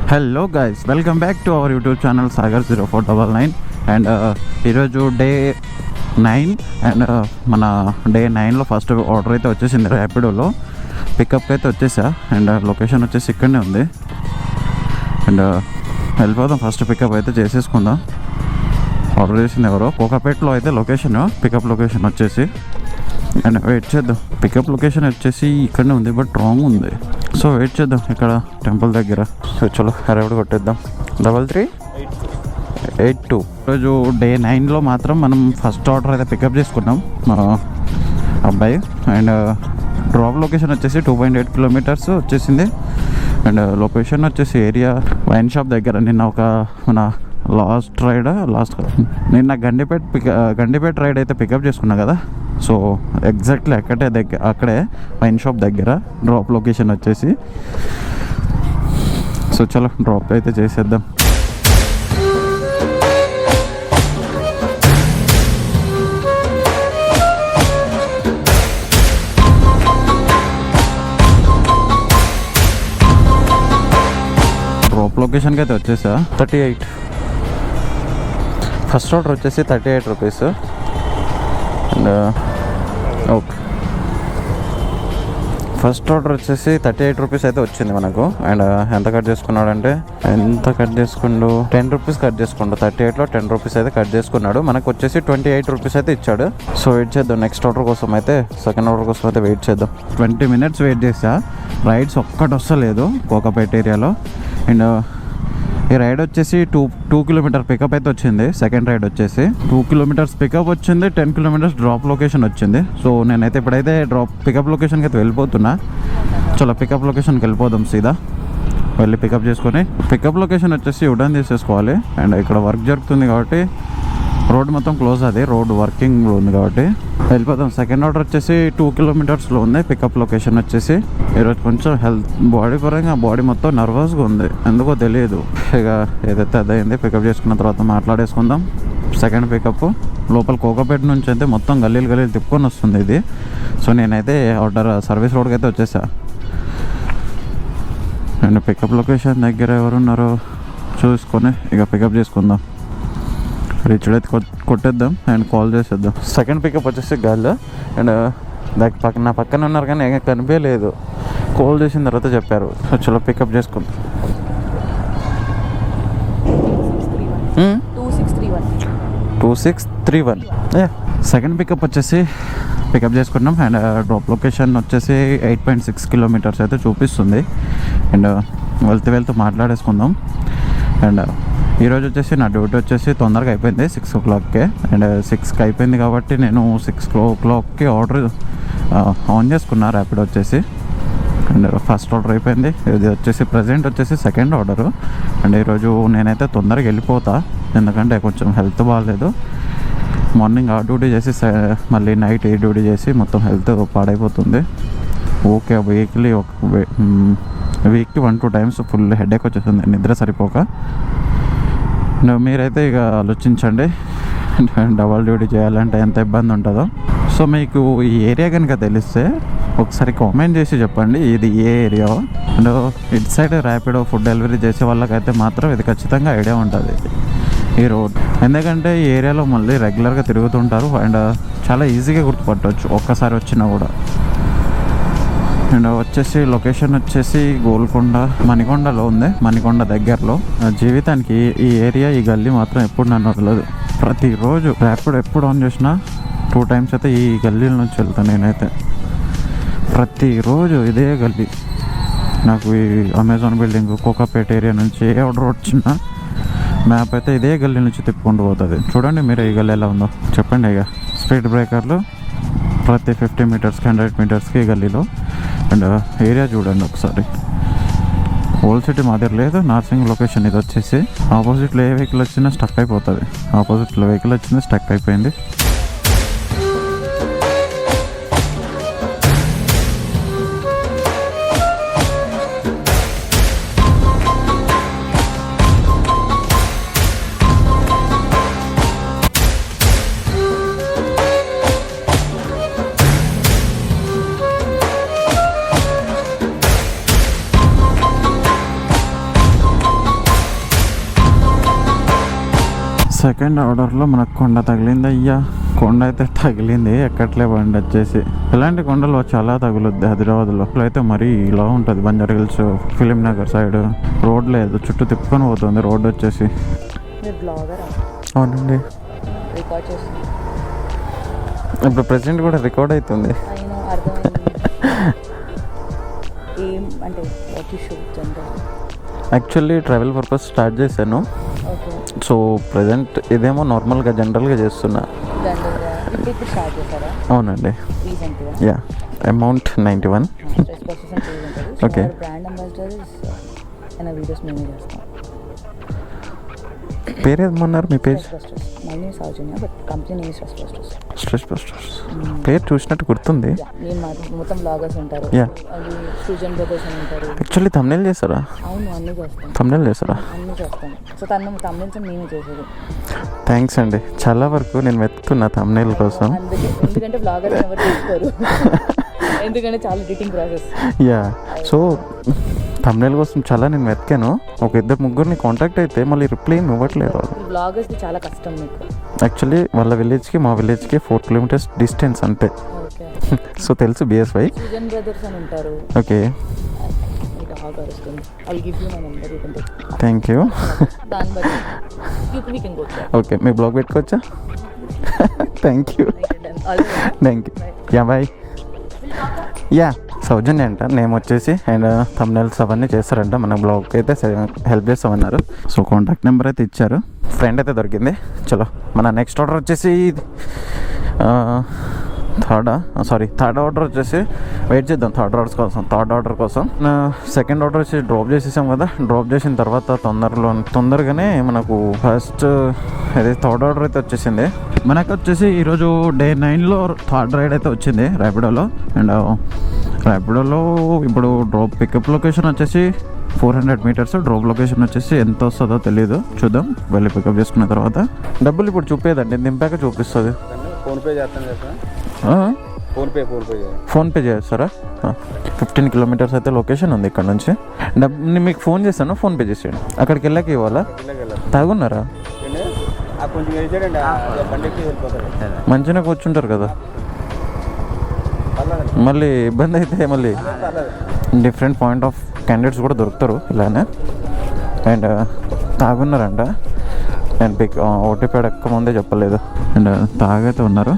Hello guys, welcome back to our YouTube channel Sagar0499 and ఈరోజు day 9 and మన day 9లో first order అయితే వచ్చేసింది. ర్యాపిడోలో పికప్కి అయితే వచ్చేసా అండ్ లొకేషన్ వచ్చేసి ఇక్కడనే ఉంది అండ్ వెళ్ళిపోదాం. ఫస్ట్ పికప్ అయితే చేసేసుకుందాం. ఆర్డర్ చేసింది ఎవరో కోకాపేటలో అయితే లొకేషన్, పికప్ లొకేషన్ వచ్చేసి అండ్ వెయిట్ చేద్దాం. పికప్ లొకేషన్ వచ్చేసి ఇక్కడనే ఉంది బట్ రాంగ్ ఉంది, సో వెయిట్ చేద్దాం ఇక్కడ టెంపుల్ దగ్గర. సో చలో హైదరాబాద్ కొట్టేద్దాం. 3382 రోజు డే 9లో మాత్రం మనం ఫస్ట్ ఆర్డర్ అయితే పికప్ చేసుకున్నాం మా అబ్బాయి అండ్ డ్రాప్ లొకేషన్ వచ్చేసి 2.8 కిలోమీటర్స్ వచ్చేసింది అండ్ లొకేషన్ వచ్చేసి ఏరియా వైన్ షాప్ దగ్గర. నిన్న ఒక మన నిన్న గండిపేట రైడ్ అయితే పికప్ చేసుకున్నా కదా, సో ఎగ్జాక్ట్లీ అక్కడే వైన్ షాప్ దగ్గర డ్రాప్ లొకేషన్ వచ్చేసి. సో చలో డ్రాప్ అయితే చేసేద్దాం. డ్రాప్ లొకేషన్కి అయితే వచ్చేసా. 38 ఫస్ట్ ఆర్డర్ వచ్చేసి 38 rupees and okay first order వచ్చేసి 38 రూపీస్ అయితే వచ్చింది మనకు. అండ్ ఎంత కట్ చేసుకున్నాడంటే 10 రూపీస్ కట్ చేసుకుంటాడు. 38లో 10 రూపీస్ అయితే కట్ చేసుకున్నాడు. మనకు వచ్చేసి 28 రూపీస్ అయితే ఇచ్చాడు. సో వెయిట్ చేద్దాం నెక్స్ట్ ఆర్డర్ కోసం అయితే, సెకండ్ ఆర్డర్ కోసం అయితే వెయిట్ చేద్దాం. 20 minutes వెయిట్ చేసా. రైడ్స్ ఒక్కటి వస్తలేదు కోకాపేట ఏరియాలో. అండ్ ఈ రైడ్ వచ్చేసి 2 కిలోమీటర్ పికప్ అయితే వచ్చింది. సెకండ్ రైడ్ వచ్చేసి 2 కిలోమీటర్స్ పికప్ వచ్చింది, 10 కిలోమీటర్స్ డ్రాప్ లొకేషన్ వచ్చింది. సో నేనైతే ఇప్పుడైతే పికప్ లొకేషన్కి అయితే వెళ్ళిపోతున్నా. చలో పికప్ లొకేషన్కి వెళ్ళిపోదాం. సీదా వెళ్ళి పికప్ చేసుకొని పికప్ లొకేషన్ వచ్చేసి యూటర్న్ తీసేసుకోవాలి. అండ్ ఇక్కడ వర్క్ జరుగుతుంది కాబట్టి రోడ్ మొత్తం క్లోజ్, అది రోడ్ వర్కింగ్లో ఉంది కాబట్టి వెళ్ళిపోతాం. సెకండ్ ఆర్డర్ వచ్చేసి 2 కిలోమీటర్స్లో ఉంది పికప్ లొకేషన్ వచ్చేసి. ఈరోజు కొంచెం బాడీ పరంగా బాడీ మొత్తం నర్వస్గా ఉంది, ఎందుకో తెలియదు. ఇక ఏదైతే అదైంది పికప్ చేసుకున్న తర్వాత మాట్లాడేసుకుందాం. సెకండ్ పికప్ లోపల కోకాపేట నుంచి అయితే మొత్తం గల్లీలు తిప్పుకొని వస్తుంది ఇది. సో నేనైతే సర్వీస్ రోడ్కి అయితే వచ్చేసా. అండ్ పికప్ లొకేషన్ దగ్గర ఎవరున్నారో చూసుకొని ఇక పికప్ చేసుకుందాం. రీచ్ అయితే కొట్టేద్దాం అండ్ కాల్ చేసేద్దాం. సెకండ్ పికప్ వచ్చేసి గాల్లో అండ్ నా పక్కన ఉన్నారు కానీ కనిపించలేదు. కాల్ చేసిన తర్వాత చెప్పారు. సో చలో పికప్ చేసుకుందాం. 2631 సెకండ్ పికప్ వచ్చేసి పికప్ చేసుకున్నాం. అండ్ డ్రాప్ లొకేషన్ వచ్చేసి 8.6 కిలోమీటర్స్ అయితే చూపిస్తుంది. అండ్ వెళ్తూ మాట్లాడేసుకుందాం. అండ్ ఈరోజు వచ్చేసి నా డ్యూటీ వచ్చేసి తొందరగా అయిపోయింది, 6 o'clockకే. అండ్ 6కి అయిపోయింది కాబట్టి నేను 6 o'clockకి ఆర్డర్ ఆన్ చేసుకున్నా ర్యాపిడ్ వచ్చేసి. అండ్ ఫస్ట్ ఆర్డర్ అయిపోయింది. ఇది వచ్చేసి ప్రజెంట్ వచ్చేసి సెకండ్ ఆర్డరు. అండ్ ఈరోజు నేనైతే తొందరగా వెళ్ళిపోతా, ఎందుకంటే కొంచెం హెల్త్ బాగాలేదు. మార్నింగ్ ఆ డ్యూటీ చేసి మళ్ళీ నైట్ ఈ డ్యూటీ చేసి మొత్తం హెల్త్ పాడైపోతుంది. Okay weekly 1-2 times full headache వచ్చేస్తుంది నిద్ర సరిపోక. మీరైతే ఇక ఆలోచించండి డబల్ డ్యూటీ చేయాలంటే ఎంత ఇబ్బంది ఉంటుందో. సో మీకు ఈ ఏరియా కనుక తెలిస్తే ఒకసారి కామెంట్ చేసి చెప్పండి ఇది ఏ ఏరియా. అండ్ ఇటు సైడ్ ర్యాపిడో ఫుడ్ డెలివరీ చేసే వాళ్ళకైతే మాత్రం ఇది ఖచ్చితంగా ఐడియా ఉంటుంది ఈ రోడ్, ఎందుకంటే ఈ ఏరియాలో మళ్ళీ రెగ్యులర్గా తిరుగుతుంటారు అండ్ చాలా ఈజీగా గుర్తుపట్టవచ్చు ఒక్కసారి వచ్చినా కూడా. అండ్ వచ్చేసి లొకేషన్ వచ్చేసి గోల్కొండ మణికొండలో ఉంది, మణికొండ దగ్గరలో. జీవితానికి ఈ ఏరియా ఈ గల్లీ మాత్రం ఎప్పుడు నన్ను వదలదు. ప్రతిరోజు ర్యాపిడ్ ఎప్పుడు ఆన్ చేసినా 2 times అయితే ఈ గల్లీల నుంచి వెళ్తాను నేనైతే. ప్రతిరోజు ఇదే గల్లీ. నాకు ఈ అమెజాన్ బిల్డింగ్ కోకాపేట ఏరియా నుంచి ఏ ఆర్డర్ వచ్చినా మ్యాప్ అయితే ఇదే గల్లీ నుంచి తిప్పుకుంటూ పోతుంది. చూడండి మీరు ఈ గల్లీ ఎలా ఉందో చెప్పండి. ఇక స్పీడ్ బ్రేకర్లు ప్రతి 50 మీటర్స్కి 100 మీటర్స్కి ఈ గల్లీలో. అండ్ ఏరియా చూడండి ఒకసారి. ఓల్డ్ సిటీ మాదిరి లేదు, నార్సింగ్ లొకేషన్. ఇది వచ్చేసి ఆపోజిట్లో ఏ వెహికల్ వచ్చినా స్టక్ అయిపోతుంది. ఆపోజిట్లో వెహికల్ వచ్చింది, స్టక్ అయిపోయింది. సెకండ్ ఆర్డర్లో మనకు కొండ తగిలింది అయ్యా. కొండ అయితే తగిలింది, ఎక్కట్లే బండి వచ్చేసి. ఇలాంటి కొండలు చాలా తగులుద్ది హైదరాబాద్లో. అయితే మరీ ఇలా ఉంటుంది. Banjara hills, film Nagar side road లేదు, చుట్టూ తిప్పుకొని పోతుంది రోడ్ వచ్చేసి. అవునండి, ఇప్పుడు ప్రెసెంట్ కూడా రికార్డ్ అవుతుంది. యాక్చువల్లీ ట్రావెల్ పర్పస్ స్టార్ట్ చేశాను. సో ప్రజెంట్ ఇదేమో నార్మల్గా జనరల్గా చేస్తున్నా. అవునండి, యా. అమౌంట్ 91. ఓకే. పేరు ఏమన్నారు మీ పేజ్? స్ట్రెస్ బస్టర్స్ పేరు చూసినట్టు గుర్తుంది. యాక్చువల్లీ థంబ్నెయిల్ చేస్తారా? థంబ్నెయిల్ చేస్తారా? థ్యాంక్స్ అండి. చాలా వరకు నేను వెతుకున్నా థంబ్నెయిల్ కోసం. యా. సో థంబ్నెయిల్ కోసం చాలా నేను వెతికాను. ఒక 2-3 కాంటాక్ట్ అయితే మళ్ళీ రిప్లై ఇవ్వట్లేదు. చాలా కష్టం మీకు. యాక్చువల్లీ వాళ్ళ విలేజ్కి మా విలేజ్కి 4 కిలోమీటర్స్ డిస్టెన్స్ అంతే. సో తెలుసు BSY. Okay, thank you. Okay, మీ బ్లాగ్ పెట్టుకోవచ్చా? Thank you. Yeah, bye. Yeah, Soujanya అంట నేమ్ వచ్చేసి. అండ్ థంబ్నెయిల్స్ అవన్నీ చేస్తారంట. మన బ్లాగ్కి అయితే హెల్ప్ చేస్తామన్నారు. సో కాంటాక్ట్ నెంబర్ అయితే ఇచ్చారు. ఫ్రెండ్ అయితే దొరికింది. చలో, మన నెక్స్ట్ ఆర్డర్ వచ్చేసి థర్డ్ ఆర్డర్ వచ్చేసి వెయిట్ చేద్దాం. థర్డ్ ఆర్డర్ కోసం సెకండ్ ఆర్డర్ వచ్చి డ్రాప్ చేసేసాం కదా. డ్రాప్ చేసిన తర్వాత తొందరగానే మనకు ఫస్ట్ అదే థర్డ్ ఆర్డర్ అయితే వచ్చేసింది. మనకు వచ్చేసి ఈరోజు డే 9లో థర్డ్ రైడ్ అయితే వచ్చింది ర్యాపిడోలో. అండ్ ర్యాపిడోలో ఇప్పుడు డ్రాప్ పికప్ లొకేషన్ వచ్చేసి 400 మీటర్స్. డ్రాప్ లొకేషన్ వచ్చేసి ఎంత వస్తుందో తెలియదు, చూద్దాం వెళ్ళి పికప్ చేసుకున్న తర్వాత. డబ్బులు ఇప్పుడు చూపేదండి, దింపాక చూపిస్తుంది. ఫోన్పే చేస్తాను కదా. ఫోన్పే చేస్తారా? 15 కిలోమీటర్స్ అయితే లొకేషన్ ఉంది ఇక్కడ నుంచి. నేను మీకు ఫోన్ చేస్తాను, ఫోన్పే చేసేయండి. అక్కడికి వెళ్ళాక ఇవ్వాలా? తాగున్నారా? మంచిగా కూర్చుంటారు కదా, మళ్ళీ ఇబ్బంది అయితే మళ్ళీ డిఫరెంట్ పాయింట్ ఆఫ్ క్యాండిడేట్స్ కూడా దొరుకుతారు ఇలానే. అండ్ తాగున్నారంట. అండ్ ఓటీపీ అడక్క ముందే చెప్పలేదు. అండ్ తాగైతే ఉన్నారు.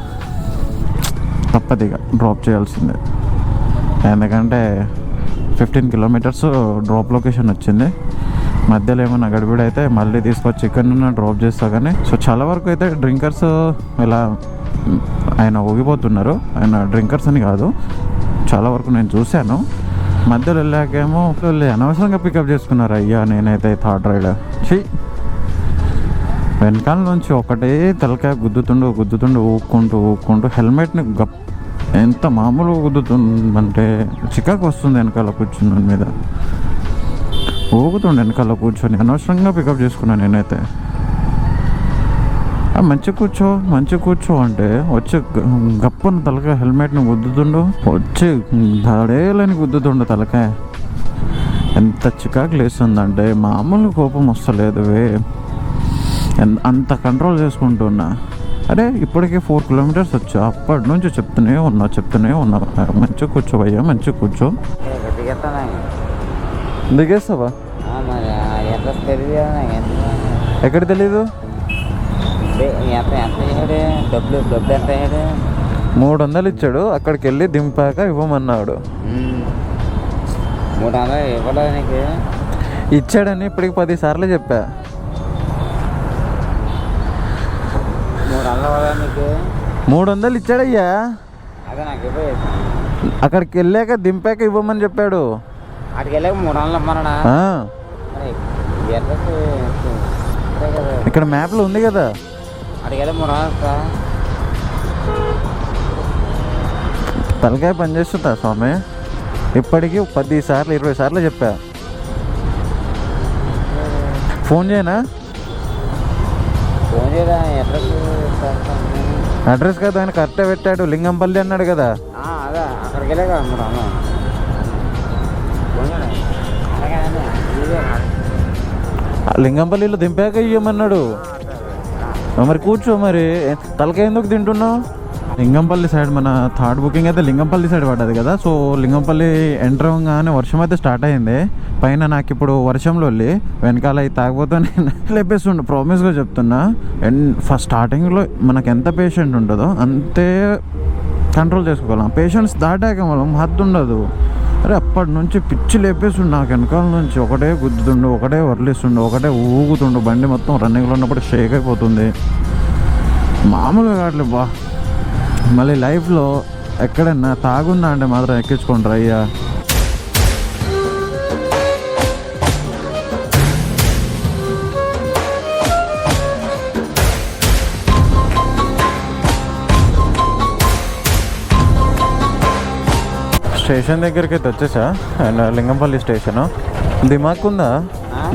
తప్పదిగా డ్రాప్ చేయాల్సిందే, ఎందుకంటే 15 కిలోమీటర్స్ డ్రాప్ లొకేషన్ వచ్చింది. మధ్యలో ఏమన్నా గడిబిడి అయితే మళ్ళీ తీసుకొచ్చి ఇక్కడ డ్రాప్ చేస్తా. కానీ సో చాలా వరకు అయితే డ్రింకర్స్ ఇలా ఆయన ఊగిపోతున్నారు. ఆయన డ్రింకర్స్ అని కాదు, చాలా వరకు నేను చూశాను. మధ్యలో వెళ్ళాకేమో అనవసరంగా పికప్ చేసుకున్నారు. అయ్యా నేనైతే థర్డ్ రైడ్ వెనకాల నుంచి ఒకటే తలకాయ గుద్దుతుండు ఊక్కుంటూ హెల్మెట్ని ఎంత మామూలుగా గుద్దుతుందంటే చికాకు వస్తుంది. వెనకాల కూర్చున్న మీద ఊగుతుండే, వెనకాల కూర్చొని అనవసరంగా పికప్ చేసుకున్నాను నేనైతే. మంచి కూర్చో అంటే వచ్చి గప్పని తలకాయ హెల్మెట్ని గుద్దుతుండు, వచ్చి దడేలని గుద్దుతుండు తలకాయ. ఎంత చికాకు లేస్తుందంటే మామూలు కోపం వస్తలేదు. అంత కంట్రోల్ చేసుకుంటున్నా. అరే ఇప్పటికే 4 కిలోమీటర్స్ వచ్చా, అప్పటి నుంచి చెప్తూనే ఉన్నా మంచిగా కూర్చోవయ్యా, మంచిగా కూర్చో. దిగేస్తావా? ఎక్కడ తెలీదు. 300 ఇచ్చాడు. అక్కడికి వెళ్ళి దింపాక ఇవ్వమన్నాడు. 300 ఇవ్వడానికి ఇచ్చాడని ఇప్పటికి 10 సార్లు చెప్పా. 300 ఇచ్చాడయ్యా. అక్కడికి వెళ్ళాక దింపాక ఇవ్వమని చెప్పాడు. అక్కడికి వెళ్ళాక 300 ఇమ్మన్నాడా? ఇక్కడ మ్యాప్లో ఉంది కదా. అక్కడికి వెళ్ళి 300 తలకాయ పనిచేస్తుందా స్వామి? ఇప్పటికీ 10 సార్లు 20 సార్లు చెప్పా. ఫోన్ చేయనా? అడ్రస్ కదా ఆయన కరెక్టే పెట్టాడు. లింగంపల్లి అన్నాడు కదా. అక్కడికి వెళ్ళాక లింగంపల్లిలో దింపాక ఇవ్వమన్నాడు. మరి కూర్చో, మరి తలకాయ ఎందుకు తింటున్నావు? లింగంపల్లి సైడ్ మన థర్డ్ బుకింగ్ అయితే లింగంపల్లి సైడ్ పడ్డది కదా. సో లింగంపల్లి ఎంటర్ అవ్వగానే వర్షం అయితే స్టార్ట్ అయింది. పైన నాకు ఇప్పుడు వర్షంలో వెళ్ళి వెనకాల అయితే తాగబోతే నేను లేపేస్తుండే, ప్రామిస్గా చెప్తున్నా. అండ్ ఫస్ట్ స్టార్టింగ్లో మనకు ఎంత పేషెంట్ ఉంటుందో అంతే కంట్రోల్ చేసుకోగలం. పేషెంట్స్ దాటాక మనం హద్దు ఉండదు. అరే అప్పటి నుంచి పిచ్చి లేపేస్తుండు నాకు వెనకాల నుంచి. ఒకటే గుద్దుతుండు, ఒకటే వర్లిస్తుండు, ఒకటే ఊగుతుండు. బండి మొత్తం రన్నింగ్లో ఉన్నప్పుడు షేక్ అయిపోతుంది. మామూలుగా కావట్లేదు బా. మళ్ళీ లైఫ్లో ఎక్కడన్నా తాగుందా అంటే మాత్రం ఎక్కించుకోండి అయ్యా. స్టేషన్ దగ్గరికి అయితే వచ్చేసా. And Lingampalli station.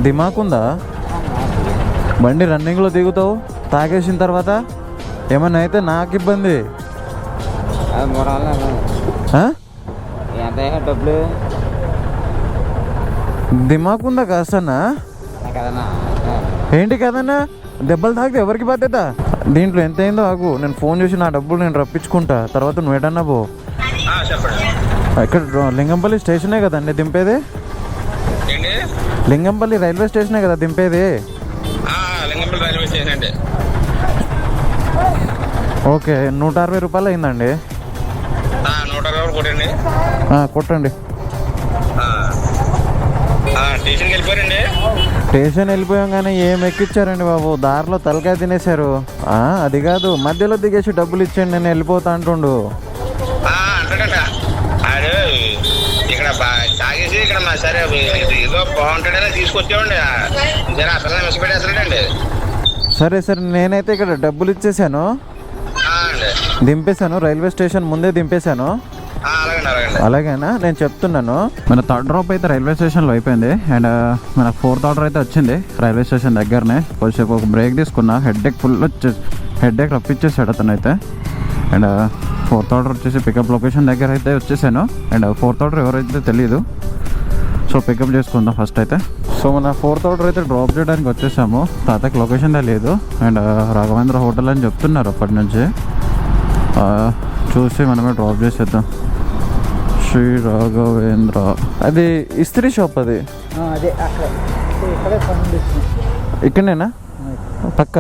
దిమాకుందా? బండి రన్నింగ్లో దిగుతావు తాగేసిన తర్వాత ఏమన్నా అయితే నాకు ఇబ్బంది. అది 3 ఎంత డబ్బులు దిమాకుందా కాస్తన్నా? కదన్నా ఏంటి కదన్నా? దెబ్బలు తాగితే ఎవరికి బాధ్యత? దీంట్లో ఎంత అయిందో ఆగు, నేను ఫోన్ చేసి నా డబ్బులు నేను రప్పించుకుంటా. తర్వాత నువ్వు ఎటన్నా పో. ఇక్కడ లింగంపల్లి స్టేషనే కదండి దింపేది? లింగంపల్లి రైల్వే స్టేషనే కదా దింపేది? ఓకే, 160 రూపాయలు అయిందండి. కొట్టండి. స్టేషన్ వెళ్ళిపోయాం కానీ ఏం ఎక్కిచ్చారండి బాబు, దారిలో తలకాయ తినేశారు. అది కాదు, మధ్యలో దిగేసి డబ్బులు ఇచ్చేయండి నేను వెళ్ళిపోతా అంటుండు. ఇక్కడ తాగేసి ఇక్కడ సరే ఏదో బాగుంటాడనే తీసుకొచ్చామండి. అసలు మిసపెట్టేస్తాడండి. సరే నేనైతే ఇక్కడ డబ్బులు ఇచ్చేసాను, దింపేశాను. రైల్వే స్టేషన్ ముందే దింపేశాను. అలాగేనా? నేను చెప్తున్నాను, మన థర్డ్ డ్రాప్ అయితే రైల్వే స్టేషన్లో అయిపోయింది. అండ్ మనకు 4th ఆర్డర్ అయితే వచ్చింది రైల్వే స్టేషన్ దగ్గరనే. కొద్దిసేపు ఒక బ్రేక్ తీసుకున్నా. హెడ్ఏక్ రప్పించేసాడు అతను అయితే. అండ్ 4th ఆర్డర్ వచ్చేసి పికప్ లొకేషన్ దగ్గర అయితే వచ్చేసాను. అండ్ 4th ఆర్డర్ ఎవరైతే తెలియదు, సో పికప్ చేసుకుందాం ఫస్ట్ అయితే. సో మన 4th ఆర్డర్ అయితే డ్రాప్ చేయడానికి వచ్చేసాము. తాతకి లొకేషన్ తెలియదు. అండ్ రాఘవేంద్ర హోటల్ అని చెప్తున్నారు అప్పటి నుంచి. చూసి మనమే డ్రాప్ చేసేద్దాం. శ్రీ రాఘవేంద్ర, అది ఇస్త్రీ షాప్. అది ఇక్కడనేనా? పక్క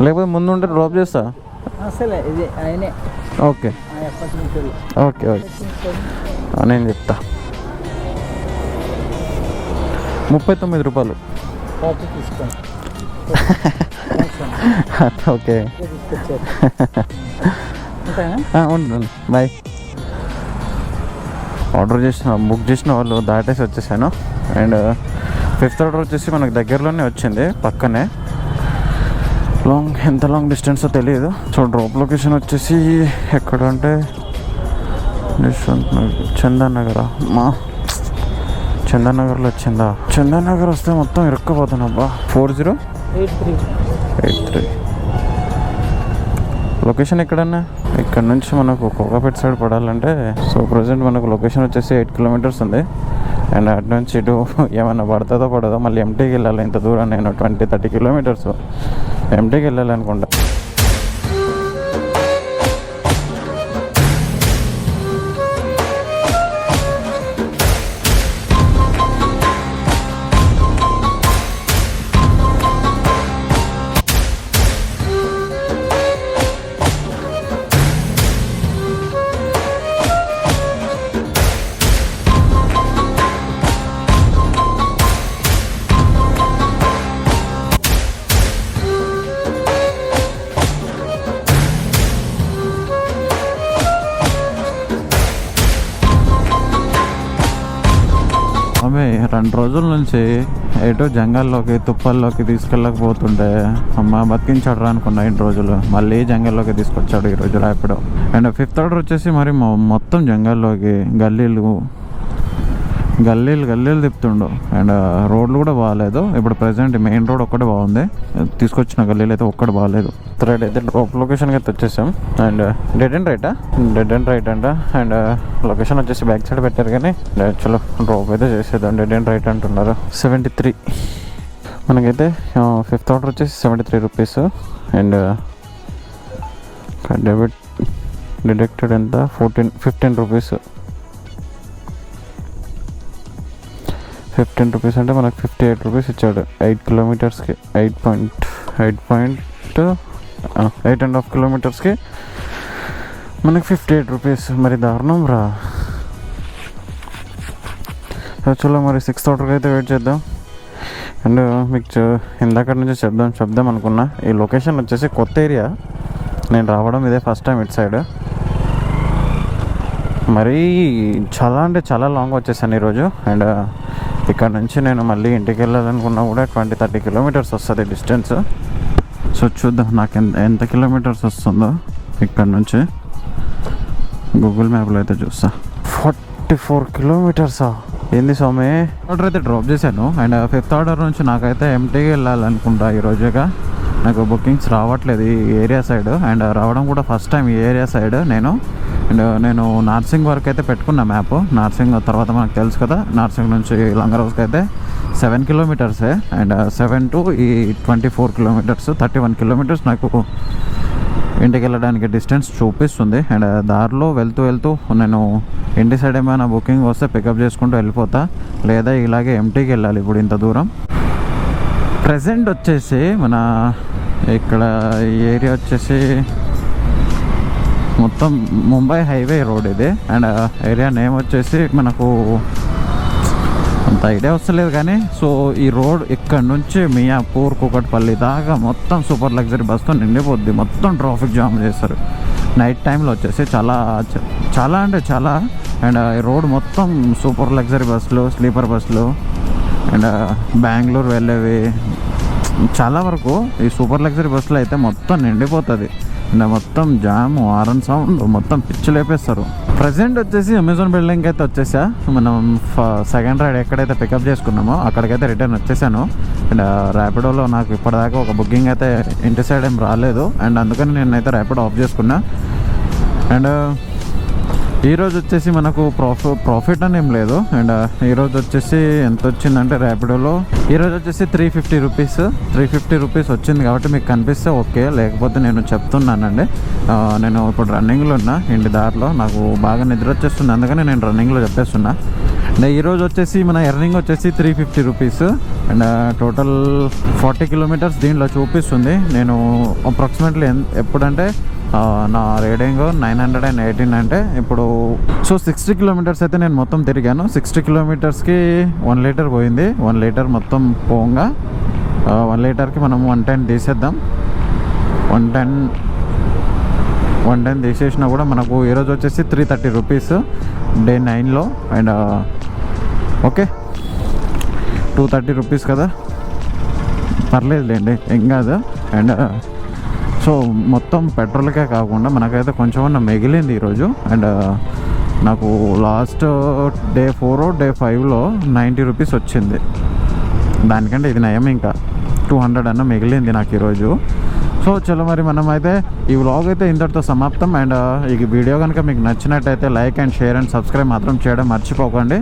లేకపోతే ముందు ఉంటే డ్రాప్ చేస్తా. ఓకే ఓకే ఓకే, నేను చెప్తా. 39 రూపాయలు. ఓకే ఉండు, బాయ్. బుక్ చేసిన వాళ్ళు దాటేసి వచ్చేసాను. అండ్ 5th ఆర్డర్ వచ్చేసి మనకు దగ్గరలోనే వచ్చింది, పక్కనే. ఎంత లాంగ్ డిస్టెన్సో తెలియదు. సో డ్రాప్ లొకేషన్ వచ్చేసి ఎక్కడ అంటే చందన్ నగరా? చందన్ నగర్లో వచ్చిందా? చందన్ నగర్ వస్తే మొత్తం ఇరుక్కపోతాను అబ్బా. 4083 లొకేషన్ ఎక్కడన్నా? ఇక్కడ నుంచి మనకు కోకాపేట సైడ్ పడాలంటే, సో ప్రజెంట్ మనకు లొకేషన్ వచ్చేసి 8 కిలోమీటర్స్ ఉంది. అండ్ అటు నుంచి ఇటు ఏమన్నా పడుతుందో పడదో మళ్ళీ ఎంటీకి వెళ్ళాలి. ఇంత దూరం నేను 20-30 కిలోమీటర్స్ ఎంటీకి వెళ్ళాలి అనుకుంటా. ఆమె 2 రోజుల నుంచి ఎటో జంగల్లోకి తుప్పల్లోకి తీసుకెళ్ళకపోతుంటే అమ్మ బతికించాడు అనుకున్నా 2 రోజులు. మళ్ళీ జంగల్లోకి తీసుకొచ్చాడు ఈరోజు ర్యాపిడో. అండ్ 5th ఆర్డర్ వచ్చేసి మరి మొత్తం జంగల్లోకి గల్లీలు తిప్పుతుండు. అండ్ రోడ్లు కూడా బాగాలేదు. ఇప్పుడు ప్రజెంట్ మెయిన్ రోడ్ ఒక్కటే బాగుంది, తీసుకొచ్చిన గల్లీలు అయితే ఒక్కటి బాగాలేదు. రైట్ అయితే డ్రాప్ లొకేషన్కి అయితే వచ్చేసాం. అండ్ డెడ్ అండ్ రైట్ అంట. అండ్ లొకేషన్ వచ్చేసి బ్యాక్ సైడ్ పెట్టారు కానీ చలో డ్రాప్ అయితే చేసేద్దాం. డెడ్ అండ్ రైట్ అంటున్నారు. 73 మనకైతే ఫిఫ్త్ ఆర్డర్ వచ్చేసి 73 రూపీస్ అండ్ డెబిట్ డిడక్టెడ్ ఎంత 15 రూపీస్. 15 రూపీస్ అంటే మనకు 58 రూపీస్ ఇచ్చాడు 8 కిలోమీటర్స్కి. 8.5 కిలోమీటర్స్కి మనకి 58 రూపీస్. మరి దారుణం రా. యాక్చువల్గా మరి 6th ఆర్డర్కి అయితే వెయిట్ చేద్దాం. అండ్ మీకు ఇందాక నుంచి చెప్దాం అనుకున్నా. ఈ లొకేషన్ వచ్చేసి కొత్త ఏరియా, నేను రావడం ఇదే ఫస్ట్ టైం ఇటు సైడ్. మరీ చాలా అంటే చాలా లాంగ్ వచ్చేసాను ఈరోజు. అండ్ ఇక్కడ నుంచి నేను మళ్ళీ ఇంటికి వెళ్ళాలనుకున్నా కూడా 20-30 కిలోమీటర్స్ వస్తుంది డిస్టెన్స్. సో చూద్దాం నాకు ఎంత కిలోమీటర్స్ వస్తుందో ఇక్కడ నుంచి. గూగుల్ మ్యాప్లో అయితే చూస్తా. 44 కిలోమీటర్సా ఏంది స్వామి. ఆర్డర్ అయితే డ్రాప్ చేశాను. అండ్ 5th ఆర్డర్ నుంచి నాకైతే ఎంటీకి వెళ్ళాలనుకుంటా ఈరోజుగా. నాకు బుకింగ్స్ రావట్లేదు ఈ ఏరియా సైడ్. అండ్ రావడం కూడా ఫస్ట్ టైం ఈ ఏరియా సైడ్ నేను నార్సింగ్ వరకు అయితే పెట్టుకున్నా మ్యాప్. నార్సింగ్ తర్వాత మనకు తెలుసు కదా, నార్సింగ్ నుంచి లంగరౌస్కి అయితే 7 కిలోమీటర్సే. అండ్ 7 to ఈ 24 కిలోమీటర్స్ 31 కిలోమీటర్స్ నాకు ఇంటికి వెళ్ళడానికి డిస్టెన్స్ చూపిస్తుంది. అండ్ దారిలో వెళ్తూ నేను ఇంటి సైడ్ ఏమైనా బుకింగ్ వస్తే పికప్ చేసుకుంటూ వెళ్ళిపోతా, లేదా ఇలాగే ఎంటీకి వెళ్ళాలి ఇప్పుడు ఇంత దూరం. ప్రజెంట్ వచ్చేసి మన ఇక్కడ ఈ ఏరియా వచ్చేసి మొత్తం ముంబై హైవే రోడ్ ఇది. అండ్ ఏరియా నేమ్ వచ్చేసి మనకు అంత ఐడియా వస్తలేదు కానీ, సో ఈ రోడ్ ఇక్కడ నుంచి మియాపూర్ కూకట్పల్లి దాకా మొత్తం సూపర్ లగ్జరీ బస్తో నిండిపోద్ది. మొత్తం ట్రాఫిక్ జామ్ చేస్తారు నైట్ టైంలో వచ్చేసి. చాలా అంటే చాలా. అండ్ ఈ రోడ్ మొత్తం సూపర్ లగ్జరీ బస్సులు, స్లీపర్ బస్సులు అండ్ బెంగళూరు వెళ్ళేవి చాలా వరకు ఈ సూపర్ లగ్జరీ బస్సులో అయితే మొత్తం నిండిపోతుంది. అండ్ మొత్తం జామ్, హారన్ సౌండ్ మొత్తం పిచ్చి లేపేస్తారు. ప్రజెంట్ వచ్చేసి అమెజాన్ బిల్డింగ్కి అయితే వచ్చేసా. మనం సెకండ్ రైడ్ ఎక్కడైతే పికప్ చేసుకున్నామో అక్కడికైతే రిటర్న్ వచ్చేసాను. అండ్ ర్యాపిడోలో నాకు ఇప్పటిదాకా ఒక బుకింగ్ అయితే ఇంటి సైడ్ ఏం రాలేదు. అండ్ అందుకని నేనైతే ర్యాపిడో ఆఫ్ చేసుకున్నా. అండ్ ఈరోజు వచ్చేసి మనకు ప్రాఫిట్ అని ఏం లేదు. అండ్ ఈరోజు వచ్చేసి ఎంత వచ్చిందంటే ర్యాపిడోలో ఈరోజు వచ్చేసి 350 రూపీస్ వచ్చింది. కాబట్టి మీకు కనిపిస్తే ఓకే, లేకపోతే నేను చెప్తున్నానండి. నేను ఇప్పుడు రన్నింగ్లో ఉన్నా ఇంటి దారిలో. నాకు బాగా నిద్ర వచ్చేస్తుంది, అందుకని నేను రన్నింగ్లో చెప్పేస్తున్నా. అండ్ ఈరోజు వచ్చేసి మన ఎర్నింగ్ వచ్చేసి 350 రూపీస్. అండ్ టోటల్ 40 కిలోమీటర్స్ దీంట్లో చూపిస్తుంది. నేను అప్రాక్సిమేట్లీ ఎప్పుడంటే నా రీడింగ్ 918 అంటే ఇప్పుడు. సో 60 కిలోమీటర్స్ అయితే నేను మొత్తం తిరిగాను. 60 కిలోమీటర్స్కి 1 లీటర్ పోయింది. 1 లీటర్ మొత్తం పోగా 1 లీటర్కి మనం 110 తీసేద్దాం. 110 తీసేసినా కూడా మనకు ఈరోజు వచ్చేసి 330 రూపీస్ డే 9లో. అండ్ ఓకే 230 రూపీస్ కదా, పర్లేదులేండి, ఏం కాదు. అండ్ సో మొత్తం పెట్రోల్కే కాకుండా మనకైతే కొంచెం మిగిలింది ఈరోజు. అండ్ నాకు లాస్ట్ డే 4 డే 5లో 90 రూపీస్ వచ్చింది. దానికంటే ఇది నయం, ఇంకా 200 అన్న మిగిలింది నాకు ఈరోజు. సో చలో మరి మనం అయితే ఈ వ్లాగ్ అయితే ఇంతటితో సమాప్తం. అండ్ ఈ వీడియో కనుక మీకు నచ్చినట్టయితే like and share and subscribe మాత్రం చేయడం మర్చిపోకండి.